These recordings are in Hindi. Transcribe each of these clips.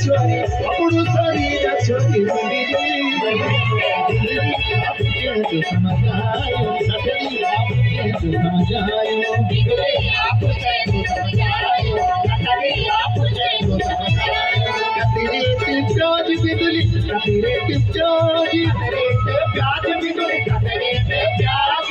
Chory, appudu sarira chory, तो समझ आयो नथड़ी आप चाहे तो समझ आयो बिगड़े आप चाहे तो समझ आयो नथड़ी आप चाहे तो समझ आयो कतरे प्याज बिजली कतरे प्याज प्याज बिजली कतरे प्याज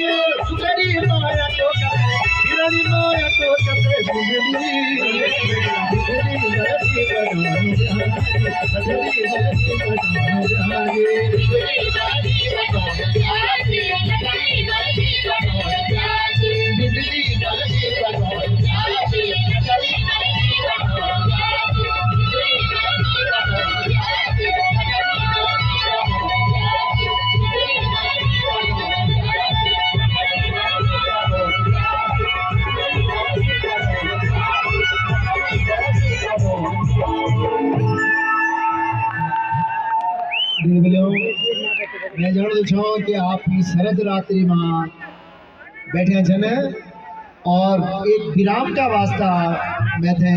सुगरी माया तो कतरे बिरड़ी माया तो कतरे बिजली बिजली गलती बनाओ बिजली गलती बनाओ जागे बिजली गलती बनाओ जागे नथड़ी गलती बनाओ जागे बिजली गलती बनाओ जागे नथड़ी गलती बनाओ जागे बिजली गलती बनाओ जागे नथड़ी गलती बनाओ जागे बिजली गलती बनाओ जागे नथड़ी गलती बनाओ जागे बिजली गलती बनाओ जागे नथड़ी गलती बनाओ देवलो मैं जाणदो छो कि आप ही शरद रात्रि में बैठे छन और एक विराम का वास्ता मैं थे